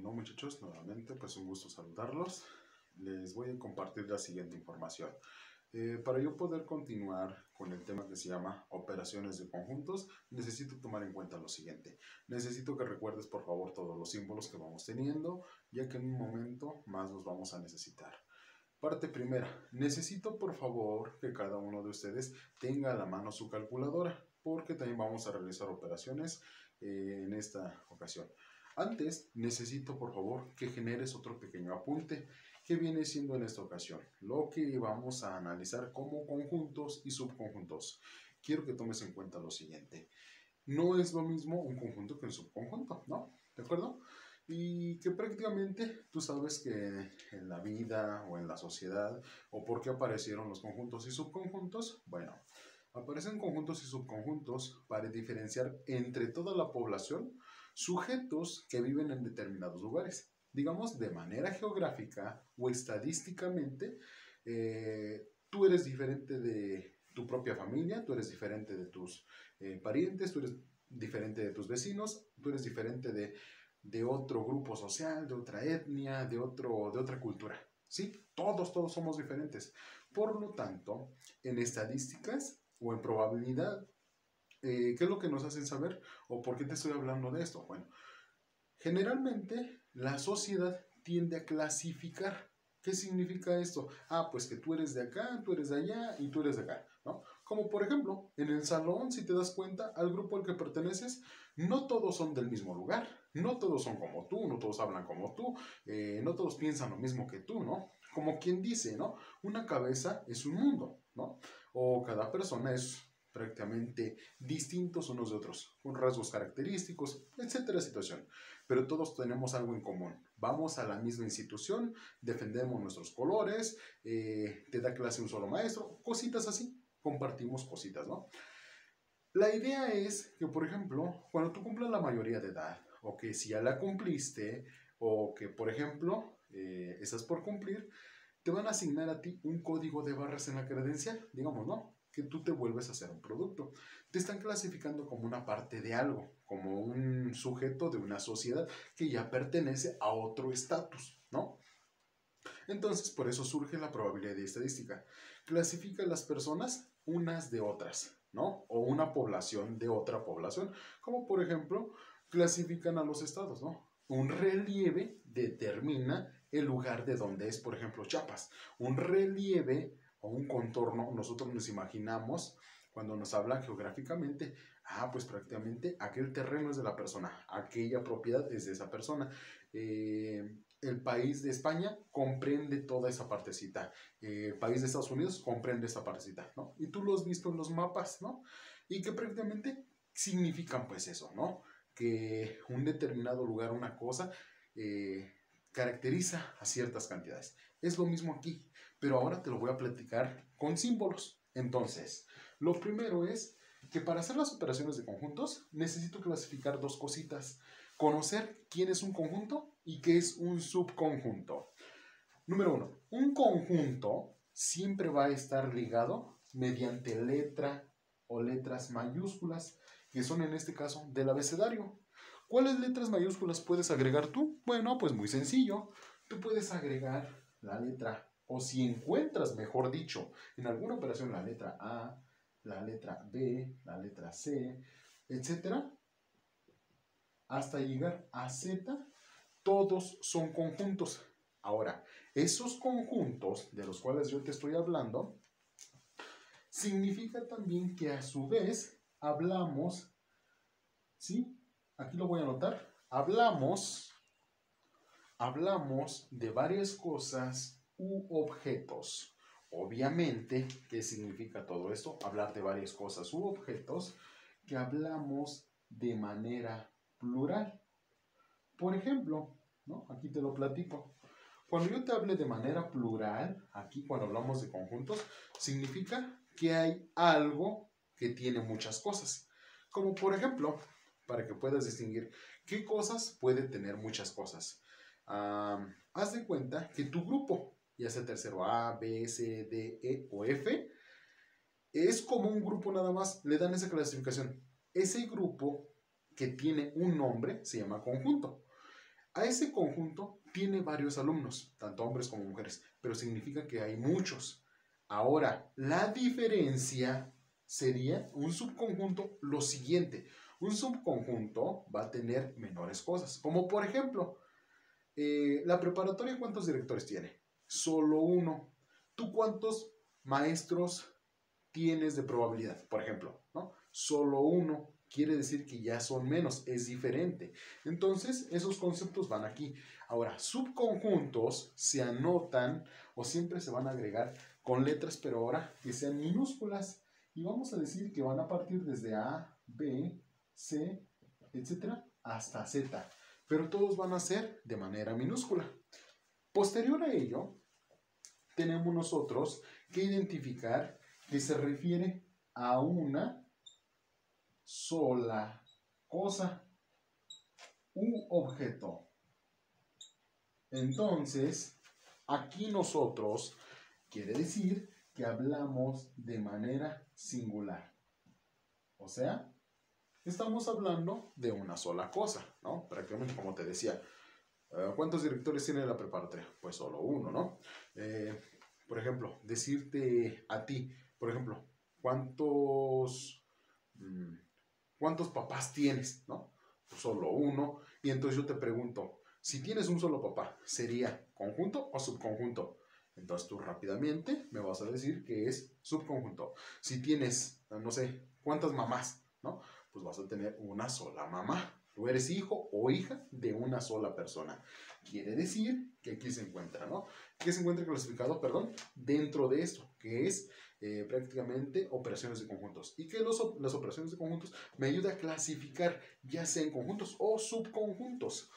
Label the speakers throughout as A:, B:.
A: Bueno, muchachos, nuevamente pues un gusto saludarlos. Les voy a compartir la siguiente información. Para yo poder continuar con el tema que se llama operaciones de conjuntos, necesito tomar en cuenta lo siguiente. Necesito que recuerdes por favor todos los símbolos que vamos teniendo, ya que en un momento más los vamos a necesitar. Parte primera, necesito por favor que cada uno de ustedes tenga a la mano su calculadora, porque también vamos a realizar operaciones en esta ocasión. Antes, necesito por favor que generes otro pequeño apunte que viene siendo en esta ocasión lo que vamos a analizar como conjuntos y subconjuntos. Quiero que tomes en cuenta lo siguiente. No es lo mismo un conjunto que un subconjunto, ¿no? ¿De acuerdo? Y que prácticamente tú sabes que en la vida o en la sociedad, o por qué aparecieron los conjuntos y subconjuntos, bueno, aparecen conjuntos y subconjuntos para diferenciar entre toda la población sujetos que viven en determinados lugares. Digamos, de manera geográfica o estadísticamente, tú eres diferente de tu propia familia, tú eres diferente de tus parientes, tú eres diferente de tus vecinos, tú eres diferente de otro grupo social, de otra etnia, de otra cultura. ¿Sí? Todos somos diferentes. Por lo tanto, en estadísticas o en probabilidad, ¿qué es lo que nos hacen saber? ¿O por qué te estoy hablando de esto? Bueno, generalmente la sociedad tiende a clasificar. ¿Qué significa esto? Ah, pues que tú eres de acá, tú eres de allá y tú eres de acá, ¿no? Como por ejemplo, en el salón, si te das cuenta, al grupo al que perteneces, no todos son del mismo lugar, no todos son como tú, no todos hablan como tú, no todos piensan lo mismo que tú, ¿no? Como quien dice, ¿no? Una cabeza es un mundo, ¿no? O cada persona es prácticamente distintos unos de otros, con rasgos característicos, etcétera, situación. Pero todos tenemos algo en común. Vamos a la misma institución, defendemos nuestros colores, te da clase un solo maestro, cositas así, compartimos cositas, ¿no? La idea es que, por ejemplo, cuando tú cumplas la mayoría de edad, o que si ya la cumpliste, o que, por ejemplo, estás por cumplir, te van a asignar a ti un código de barras en la credencial, digamos, ¿no? Que tú te vuelves a hacer un producto. Te están clasificando como una parte de algo, como un sujeto de una sociedad que ya pertenece a otro estatus, ¿no? Entonces, por eso surge la probabilidad estadística. Clasifica a las personas unas de otras, ¿no? O una población de otra población, como por ejemplo, clasifican a los estados, ¿no? Un relieve determina el lugar de donde es, por ejemplo, Chiapas. Un relieve o un contorno, nosotros nos imaginamos cuando nos hablan geográficamente, pues prácticamente aquel terreno es de la persona, aquella propiedad es de esa persona. El país de España comprende toda esa partecita, el país de Estados Unidos comprende esa partecita, ¿no? Y tú lo has visto en los mapas, ¿no? Y que prácticamente significan pues eso, ¿no? Que un determinado lugar, una cosa, caracteriza a ciertas cantidades. Es lo mismo aquí, pero ahora te lo voy a platicar con símbolos. Entonces, lo primero es que para hacer las operaciones de conjuntos necesito clasificar dos cositas. Conocer quién es un conjunto y qué es un subconjunto. Número uno, un conjunto siempre va a estar ligado mediante letra o letras mayúsculas, que son en este caso del abecedario. ¿Cuáles letras mayúsculas puedes agregar tú? Bueno, pues muy sencillo. Tú puedes agregar la letra, o si encuentras, mejor dicho, en alguna operación la letra A, la letra B, la letra C, etcétera, hasta llegar a Z, todos son conjuntos. Ahora, esos conjuntos de los cuales yo te estoy hablando, significa también que a su vez hablamos, ¿sí? Aquí lo voy a anotar, hablamos de varias cosas u objetos. Obviamente, ¿qué significa todo esto? Hablar de varias cosas u objetos que hablamos de manera plural. Por ejemplo, ¿no? Aquí te lo platico. Cuando yo te hable de manera plural, aquí cuando hablamos de conjuntos, significa que hay algo que tiene muchas cosas. Como por ejemplo, para que puedas distinguir qué cosas puede tener muchas cosas. Haz de cuenta que tu grupo, ya sea tercero A, B, C, D, E o F, es como un grupo nada más, le dan esa clasificación. Ese grupo que tiene un nombre se llama conjunto. A ese conjunto tiene varios alumnos, tanto hombres como mujeres, pero significa que hay muchos. Ahora, la diferencia sería un subconjunto lo siguiente. Un subconjunto va a tener menores cosas, como por ejemplo, la preparatoria, ¿cuántos directores tiene? Solo uno. ¿Tú cuántos maestros tienes de probabilidad? Por ejemplo, ¿no? Solo uno. Quiere decir que ya son menos, es diferente. Entonces, esos conceptos van aquí. Ahora, subconjuntos se anotan o siempre se van a agregar con letras, pero ahora que sean minúsculas. Y vamos a decir que van a partir desde A, B, C, etcétera, hasta Z. Pero todos van a ser de manera minúscula. Posterior a ello, tenemos nosotros que identificar que se refiere a una sola cosa u objeto. Entonces, aquí nosotros quiere decir que hablamos de manera singular. O sea, estamos hablando de una sola cosa, ¿no? Prácticamente, como te decía, ¿cuántos directores tiene la preparatoria? Pues solo uno, ¿no? Por ejemplo, decirte a ti, por ejemplo, ¿cuántos papás tienes? ¿No? Pues solo uno. Y entonces yo te pregunto, si tienes un solo papá, ¿sería conjunto o subconjunto? Entonces tú rápidamente me vas a decir que es subconjunto. Si tienes, no sé, ¿cuántas mamás? ¿No? Pues vas a tener una sola mamá. Tú eres hijo o hija de una sola persona. Quiere decir que aquí se encuentra, ¿no? ¿Qué se encuentra clasificado, perdón? Dentro de esto, que es prácticamente operaciones de conjuntos. Y que las operaciones de conjuntos me ayudan a clasificar ya sea en conjuntos o subconjuntos.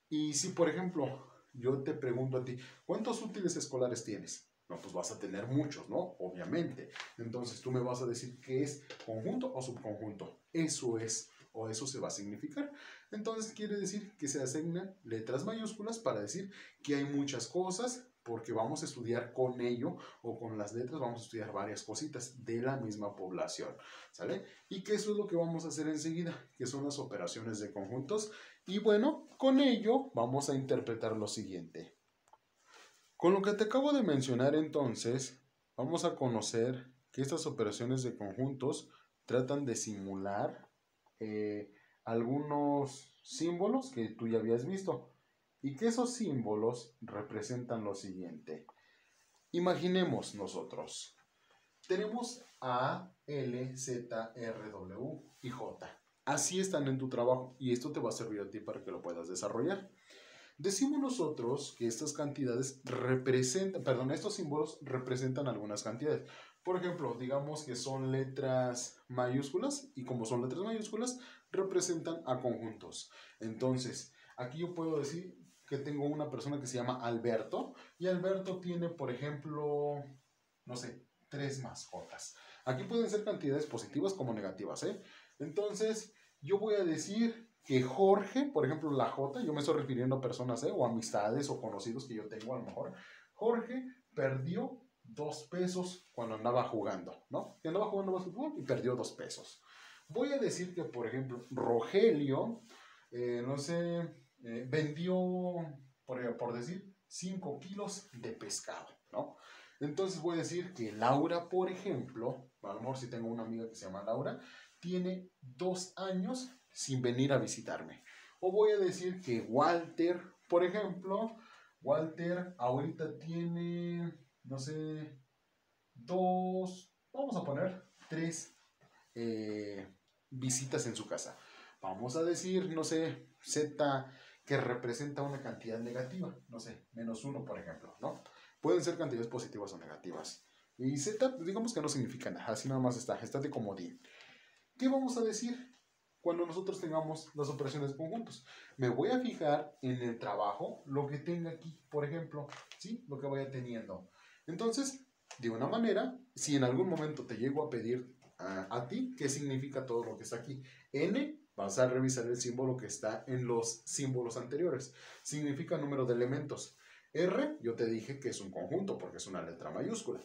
A: Y si, por ejemplo, yo te pregunto a ti, ¿cuántos útiles escolares tienes? No, pues vas a tener muchos, ¿no? Obviamente. Entonces tú me vas a decir qué es conjunto o subconjunto. Eso es, o eso se va a significar. Entonces quiere decir que se asignan letras mayúsculas para decir que hay muchas cosas, porque vamos a estudiar con ello o con las letras, vamos a estudiar varias cositas de la misma población, ¿sale? Y que eso es lo que vamos a hacer enseguida, que son las operaciones de conjuntos. Y bueno, con ello vamos a interpretar lo siguiente. Con lo que te acabo de mencionar entonces, vamos a conocer que estas operaciones de conjuntos tratan de simular algunos símbolos que tú ya habías visto y que esos símbolos representan lo siguiente. Imaginemos nosotros, tenemos A, L, Z, R, W y J. Así están en tu trabajo y esto te va a servir a ti para que lo puedas desarrollar. Decimos nosotros que estas cantidades representan, estos símbolos representan algunas cantidades. Por ejemplo, digamos que son letras mayúsculas y como son letras mayúsculas, representan a conjuntos. Entonces, aquí yo puedo decir que tengo una persona que se llama Alberto y Alberto tiene, por ejemplo, no sé, 3 mascotas. Aquí pueden ser cantidades positivas como negativas, ¿eh? Entonces, yo voy a decir que Jorge, por ejemplo, la J, yo me estoy refiriendo a personas, o amistades o conocidos que yo tengo a lo mejor. Jorge perdió 2 pesos cuando andaba jugando, ¿no? Que andaba jugando básquetbol y perdió 2 pesos. Voy a decir que, por ejemplo, Rogelio, vendió, por decir, 5 kilos de pescado, ¿no? Entonces voy a decir que Laura, por ejemplo, a lo mejor si tengo una amiga que se llama Laura, tiene 2 años sin venir a visitarme. O voy a decir que Walter, por ejemplo, Walter ahorita tiene, no sé, 2, vamos a poner 3 visitas en su casa. Vamos a decir, no sé, Z, que representa una cantidad negativa, no sé, -1, por ejemplo, ¿no? Pueden ser cantidades positivas o negativas. Y Z, digamos que no significa nada, así nada más está de comodín. ¿Qué vamos a decir cuando nosotros tengamos las operaciones de conjuntos? Me voy a fijar en el trabajo, lo que tenga aquí, por ejemplo, ¿sí? Lo que vaya teniendo. Entonces, de una manera, si en algún momento te llego a pedir a ti qué significa todo lo que está aquí, N, vas a revisar el símbolo que está en los símbolos anteriores. Significa número de elementos. R, yo te dije que es un conjunto porque es una letra mayúscula.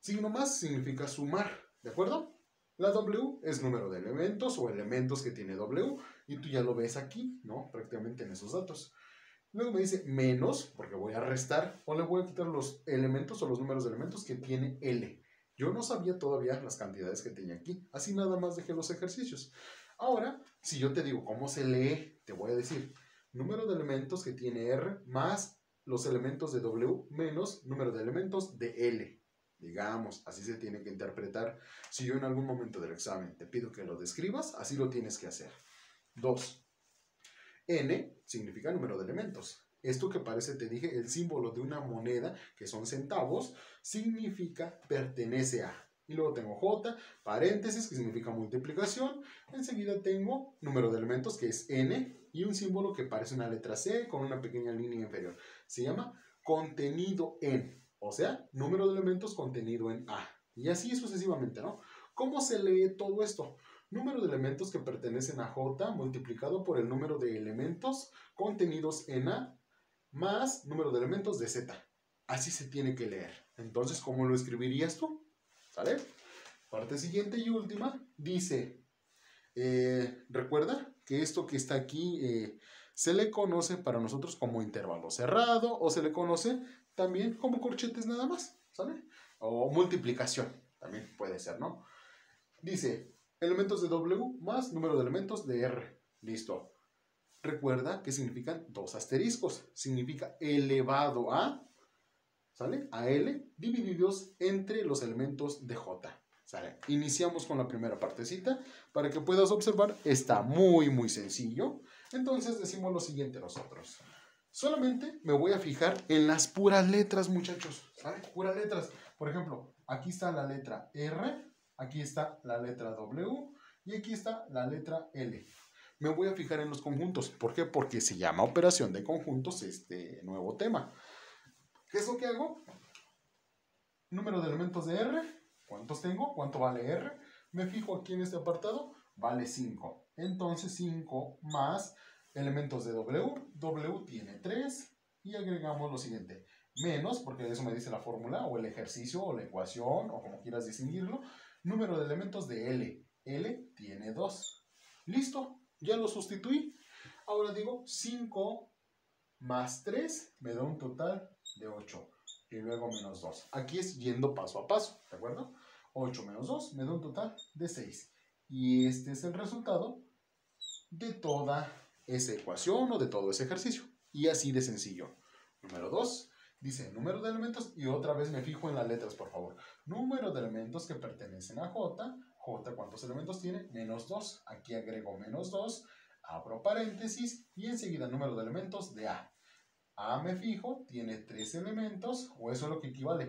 A: Signo más significa sumar, ¿de acuerdo? La W es número de elementos o elementos que tiene W y tú ya lo ves aquí, ¿no? Prácticamente en esos datos. Luego me dice menos, porque voy a restar, o le voy a quitar los elementos o los números de elementos que tiene L. Yo no sabía todavía las cantidades que tenía aquí, así nada más dejé los ejercicios. Ahora, si yo te digo cómo se lee, te voy a decir número de elementos que tiene R más los elementos de W menos número de elementos de L. Digamos, así se tiene que interpretar. Si yo en algún momento del examen te pido que lo describas, así lo tienes que hacer. 2. N significa número de elementos. Esto que parece, te dije, el símbolo de una moneda, que son centavos, significa pertenece a. Y luego tengo J, paréntesis, que significa multiplicación. Enseguida tengo número de elementos, que es N, y un símbolo que parece una letra C con una pequeña línea inferior. Se llama contenido en, o sea, número de elementos contenido en A. Y así sucesivamente, ¿no? ¿Cómo se lee todo esto? Número de elementos que pertenecen a J multiplicado por el número de elementos contenidos en A más número de elementos de Z. Así se tiene que leer. Entonces, ¿cómo lo escribirías tú? ¿Sale? Parte siguiente y última dice, recuerda que esto que está aquí se le conoce para nosotros como intervalo cerrado o se le conoce también como corchetes nada más, ¿sale? O multiplicación, también puede ser, ¿no? Dice, elementos de W más número de elementos de R. Listo. Recuerda que significan dos asteriscos. Significa elevado a, ¿sale? A L divididos entre los elementos de J. ¿Sale? Iniciamos con la primera partecita. Para que puedas observar, está muy sencillo. Entonces decimos lo siguiente nosotros. Solamente me voy a fijar en las puras letras, muchachos. ¿Sale? Puras letras. Por ejemplo, aquí está la letra R. Aquí está la letra W y aquí está la letra L. Me voy a fijar en los conjuntos. ¿Por qué? Porque se llama operación de conjuntos este nuevo tema. ¿Qué es lo que hago? Número de elementos de R. ¿Cuántos tengo? ¿Cuánto vale R? Me fijo aquí en este apartado. Vale 5. Entonces 5 más elementos de W. W tiene 3. Y agregamos lo siguiente. Menos, porque eso me dice la fórmula o el ejercicio o la ecuación o como quieras distinguirlo. Número de elementos de L. L tiene 2. ¿Listo? Ya lo sustituí. Ahora digo 5 más 3 me da un total de 8. Y luego menos 2. Aquí es yendo paso a paso, ¿de acuerdo? 8 menos 2 me da un total de 6. Y este es el resultado de toda esa ecuación o de todo ese ejercicio. Y así de sencillo. Número 2. Dice número de elementos y otra vez me fijo en las letras, por favor. Número de elementos que pertenecen a J. J, ¿cuántos elementos tiene? Menos 2. Aquí agrego menos 2, abro paréntesis y enseguida número de elementos de A. A me fijo, tiene 3 elementos, o eso es lo que equivale